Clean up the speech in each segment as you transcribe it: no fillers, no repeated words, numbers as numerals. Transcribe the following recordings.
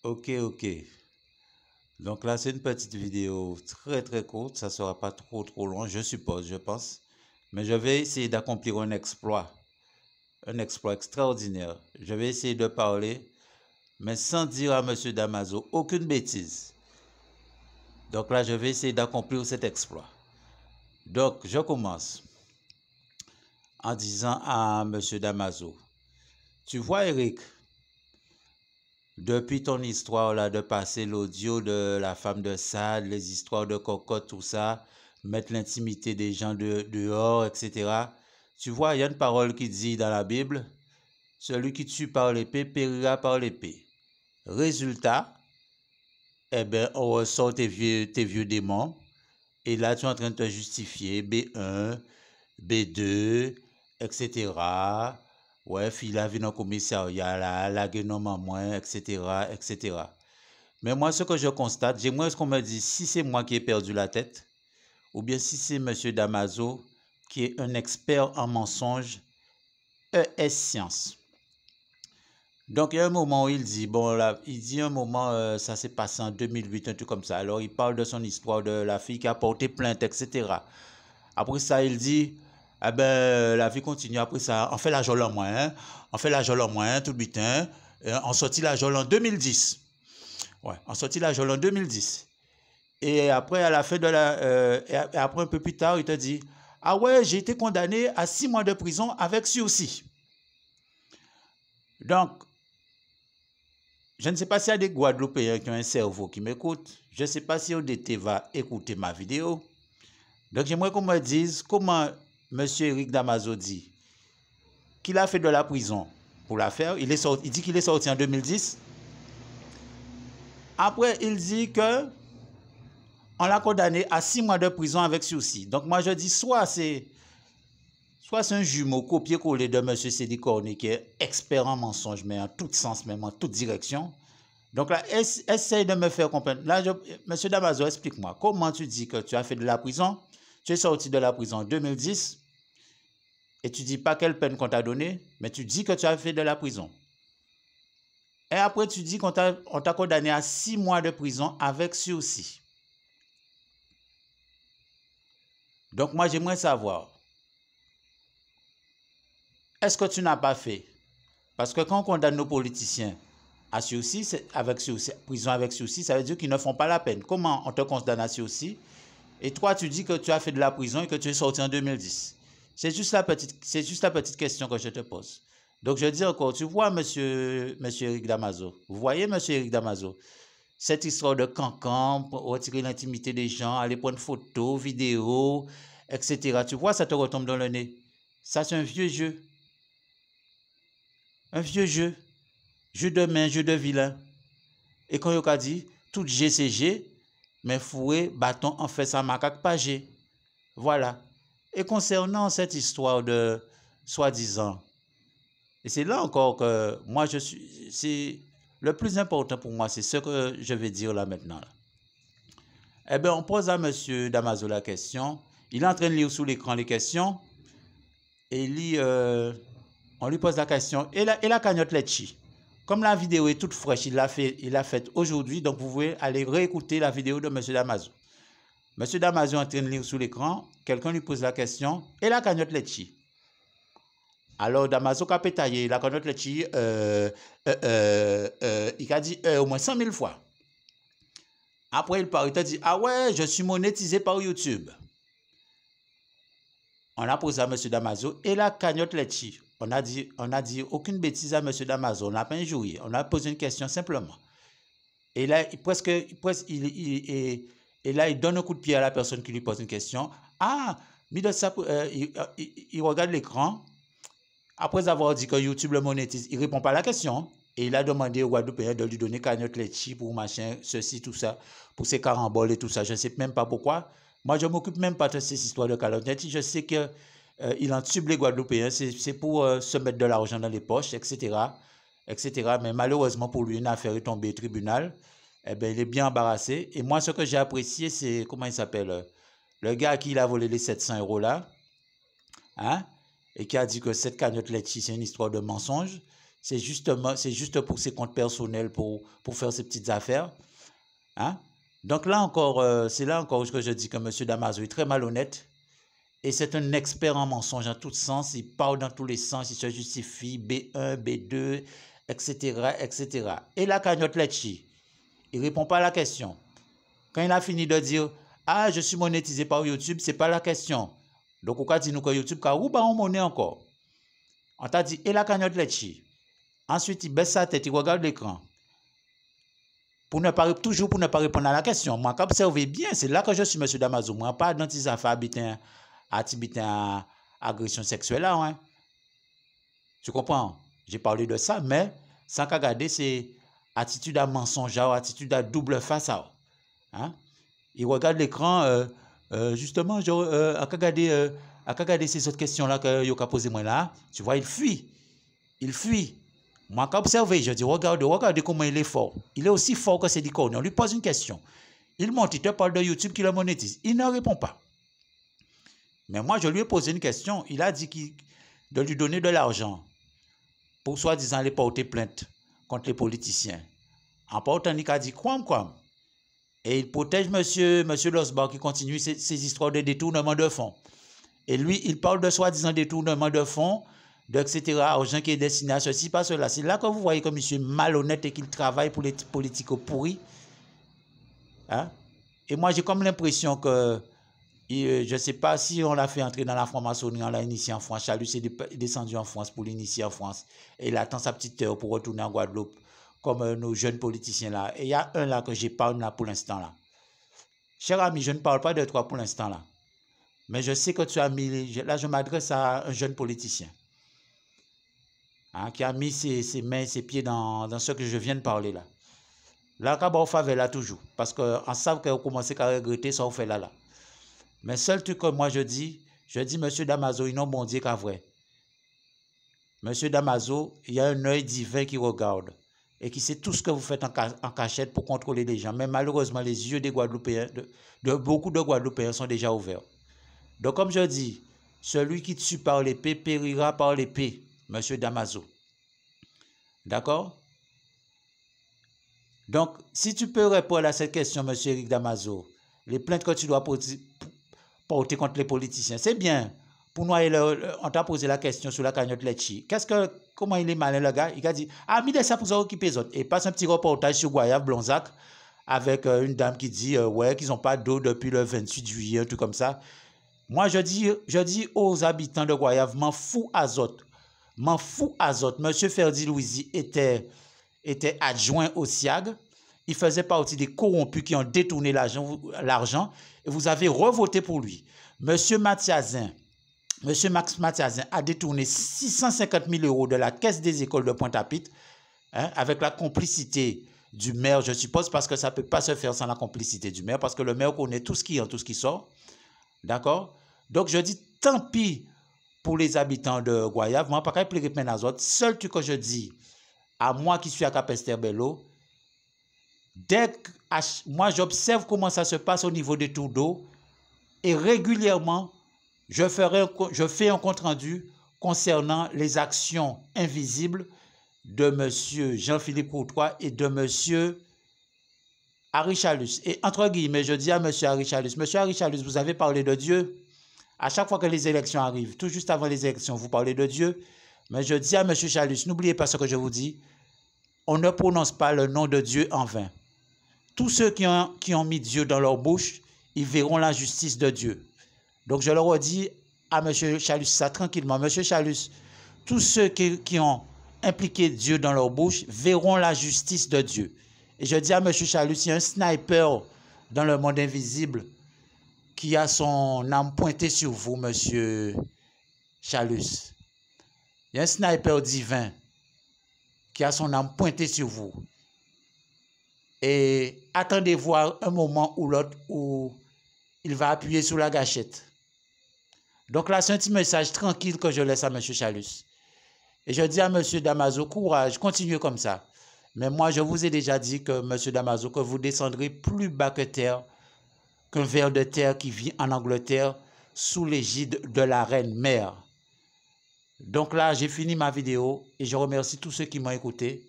Ok. Donc là, c'est une petite vidéo très courte. Ça sera pas trop long, je suppose, je pense. Mais je vais essayer d'accomplir un exploit extraordinaire. Je vais essayer de parler, mais sans dire à Monsieur Damaso aucune bêtise. Donc là, je vais essayer d'accomplir cet exploit. Donc, je commence en disant à Monsieur Damaso, tu vois Eric, depuis ton histoire là de passer l'audio de la femme de Sade, les histoires de cocotte, tout ça, mettre l'intimité des gens dehors, etc. Tu vois, il y a une parole qui dit dans la Bible, celui qui tue par l'épée périra par l'épée. Résultat, eh ben, on ressort tes vieux démons. Et là, tu es en train de te justifier B1, B2, etc. Ouais, il a vu dans le commissariat, là, la guénome en moins, etc. Mais moi, ce que je constate, j'aimerais qu'on me dise si c'est moi qui ai perdu la tête ou bien si c'est M. Damaso qui est un expert en mensonges ES Science. Donc, il y a un moment où il dit, bon, là, il dit un moment, ça s'est passé en 2008, un truc comme ça. Alors, il parle de son histoire de la fille qui a porté plainte, etc. Après ça, il dit, eh ben, la vie continue. Après ça, on fait la jolle en moins, on fait la jolle en moins, tout le butin. On sortit la jolle en 2010. Ouais, on sortit la jolle en 2010. Et après, à la fin de et après, un peu plus tard, il te dit, ah ouais, j'ai été condamné à 6 mois de prison avec sursis. Donc, je ne sais pas s'il y a des Guadeloupéens qui ont un cerveau qui m'écoutent. Je ne sais pas si ODT va écouter ma vidéo. Donc, j'aimerais qu'on me dise comment M. Eric Damaso dit qu'il a fait de la prison pour l'affaire. Il dit qu'il est sorti en 2010. Après, il dit que on l'a condamné à 6 mois de prison avec sursis. Donc, moi, je dis soit c'est un jumeau copié-collé de M. Sédi Corné qui est expert en mensonges, mais en tout sens, même en toute direction. Donc là, essaye de me faire comprendre. Là, M. Damaso, explique-moi. Comment tu dis que tu as fait de la prison? Tu es sorti de la prison en 2010 et tu ne dis pas quelle peine qu'on t'a donnée, mais tu dis que tu as fait de la prison. Et après, tu dis qu'on t'a condamné à 6 mois de prison avec sursis. Donc moi, j'aimerais savoir, est-ce que tu n'as pas fait? Parce que quand on condamne nos politiciens à sursis, prison avec sursis, ça veut dire qu'ils ne font pas la peine. Comment on te condamne à sursis? Et toi, tu dis que tu as fait de la prison et que tu es sorti en 2010. C'est juste la petite question que je te pose. Donc, je dis encore, tu vois, monsieur Eric Damaso, vous voyez, monsieur Eric Damaso, cette histoire de cancan, retirer l'intimité des gens, aller prendre photos, vidéos, etc. Tu vois, ça te retombe dans le nez. Ça, c'est un vieux jeu. Un vieux jeu. Jeu de main, jeu de vilain. Et quand il a dit, tout G, c'est G, mais fouet, bâton, en fait, ça macaque pas G. Voilà. Et concernant cette histoire de soi-disant, et c'est là encore que moi c'est le plus important pour moi, c'est ce que je vais dire là maintenant. Là. Eh bien, on pose à M. Damaso la question. Il est en train de lire sous l'écran les questions. Et on lui pose la question. Et la cagnotte Letchi. Comme la vidéo est toute fraîche, il l'a faite aujourd'hui. Donc, vous pouvez aller réécouter la vidéo de M. Damaso. M. Damaso est en train de lire sous l'écran. Quelqu'un lui pose la question. Et la cagnotte Letchi. Alors, Damaso a pétaillé la cagnotte Letchi. Il a dit au moins 100 000 fois. Après, il a dit, ah ouais, je suis monétisé par YouTube. On a posé à M. Damaso et la cagnotte Letchi. On a dit aucune bêtise à M. Damaso. On n'a pas injurié. On a posé une question simplement. Et là, il donne un coup de pied à la personne qui lui pose une question. Ah, il regarde l'écran. Après avoir dit que YouTube le monétise, il ne répond pas à la question. Et il a demandé au Guadeloupéen de lui donner cagnotte Letchi pour machin, ceci, tout ça, pour ses caramboles et tout ça. Je ne sais même pas pourquoi. Moi, je ne m'occupe même pas de ces histoires de cagnotte Letchi. Je sais qu'il entube les Guadeloupéens. C'est pour se mettre de l'argent dans les poches, etc. Mais malheureusement pour lui, une affaire est tombée au tribunal. Eh bien, il est bien embarrassé. Et moi, ce que j'ai apprécié, c'est, comment il s'appelle, le gars à qui il a volé les 700 € là. Hein? Et qui a dit que cette cagnotte Letchi, c'est une histoire de mensonge. c'est juste pour ses comptes personnels, pour faire ses petites affaires. Hein? Donc là encore, c'est là encore que je dis que M. Damaso est très malhonnête. Et c'est un expert en mensonges en tous sens. Il parle dans tous les sens, il se justifie, B1, B2, etc., etc. Et la cagnotte Letchi, il ne répond pas à la question. Quand il a fini de dire, ah, je suis monétisé par YouTube, ce n'est pas la question. Donc, on a dit nous que YouTube, où on monnaie encore? On t'a dit, et la cagnotte Letchi. Ensuite, il baisse sa tête, il regarde l'écran. Toujours pour ne pas répondre à la question. Moi, observez bien, c'est là que je suis, M. Damaso. Moi, pas dans tes affaires à agression sexuelle là, hein. Tu comprends? J'ai parlé de ça, mais sans qu'à garder, c'est attitude à mensonge, attitude à double face. Hein? Il regarde l'écran, justement, à regarder ces autres questions-là que vous avez posées moi là. Tu vois, il fuit. Il fuit. Moi, quand observé, je dis, regardez comment il est fort. Il est aussi fort que Cédric Cornet. On lui pose une question. Il monte, il te parle de YouTube qui le monétise. Il ne répond pas. Mais moi, je lui ai posé une question. Il a dit de lui donner de l'argent pour soi-disant aller porter plainte contre les politiciens. En portant, il a dit quoi. Et il protège monsieur Losbar qui continue ces histoires de détournement de fonds. Et lui, il parle de soi-disant détournement de fonds, etc., argent qui est destiné à ceci, pas cela. C'est là que vous voyez que monsieur est malhonnête et qu'il travaille pour les politiques pourris. Hein? Et moi, j'ai comme l'impression que je ne sais pas si on l'a fait entrer dans la franc-maçonnerie, on l'a initié en France. Chalus est descendu en France pour l'initier en France. Et il attend sa petite heure pour retourner en Guadeloupe, comme nos jeunes politiciens là. Et il y a un là que je parle là pour l'instant là. Cher ami, je ne parle pas de toi pour l'instant là. Mais je sais que tu as mis... Là, je m'adresse à un jeune politicien. Hein, qui a mis ses mains et ses pieds dans ce que je viens de parler là. Là, quand on fait là toujours. Parce qu'on sait qu'on commence à regretter ça, on fait là. Mais seul truc que moi je dis, M. Damaso, il n'a bon Dieu qu'à vrai. M. Damaso, il y a un œil divin qui regarde et qui sait tout ce que vous faites en cachette pour contrôler les gens. Mais malheureusement, les yeux des Guadeloupéens, de beaucoup de Guadeloupéens sont déjà ouverts. Donc comme je dis, celui qui tue par l'épée périra par l'épée, M. Damaso. D'accord? Donc, si tu peux répondre à cette question, M. Eric Damaso, les plaintes que tu dois porter contre les politiciens, c'est bien. Pour nous, on t'a posé la question sur la cagnotte Letchi. Comment il est malin, le gars? Il a dit, ah, mais ça pour occuper les autres. Et passe un petit reportage sur Goyave, Blonzac, avec une dame qui dit, ouais, qu'ils n'ont pas d'eau depuis le 28 juillet, un truc comme ça. Moi, je dis aux habitants de Goyave, m'en fous azote. M'en fous azote. Monsieur Ferdi Louisi était adjoint au SIAG. Il faisait partie des corrompus qui ont détourné l'argent et vous avez revoté pour lui. Monsieur Max Mathiazin a détourné 650 000 € de la caisse des écoles de Pointe-à-Pitre, hein, avec la complicité du maire, je suppose, parce que ça ne peut pas se faire sans la complicité du maire, parce que le maire connaît tout ce qui entre, tout ce qui sort. D'accord? Donc, je dis tant pis pour les habitants de Goyave. Moi, pas qu'à pleurer plein d'azote. Seul truc que je dis, à moi qui suis à Cap-Esterbello, moi j'observe comment ça se passe au niveau des tours d'eau et régulièrement je fais un compte-rendu concernant les actions invisibles de M. Jean-Philippe Courtois et de M. Harry Chalus. Et entre guillemets, je dis à M. Harry Chalus, M. Harry Chalus, vous avez parlé de Dieu. À chaque fois que les élections arrivent, tout juste avant les élections, vous parlez de Dieu. Mais je dis à M. Chalus, n'oubliez pas ce que je vous dis. On ne prononce pas le nom de Dieu en vain. Tous ceux qui ont mis Dieu dans leur bouche, ils verront la justice de Dieu. Donc je leur dis à M. Chalus ça tranquillement. M. Chalus, tous ceux qui ont impliqué Dieu dans leur bouche verront la justice de Dieu. Et je dis à M. Chalus, il y a un sniper dans le monde invisible qui a son âme pointée sur vous, M. Chalus. Il y a un sniper divin qui a son âme pointée sur vous. Et attendez voir un moment ou l'autre où il va appuyer sur la gâchette. Donc là, c'est un petit message tranquille que je laisse à M. Chalus. Et je dis à M. Damaso, courage, continuez comme ça. Mais moi, je vous ai déjà dit que M. Damaso, que vous descendrez plus bas que terre, qu'un ver de terre qui vit en Angleterre sous l'égide de la reine mère. Donc là, j'ai fini ma vidéo et je remercie tous ceux qui m'ont écouté.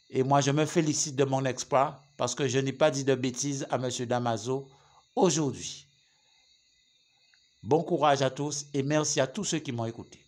Et moi, je me félicite de mon exploit parce que je n'ai pas dit de bêtises à M. Damaso aujourd'hui. Bon courage à tous et merci à tous ceux qui m'ont écouté.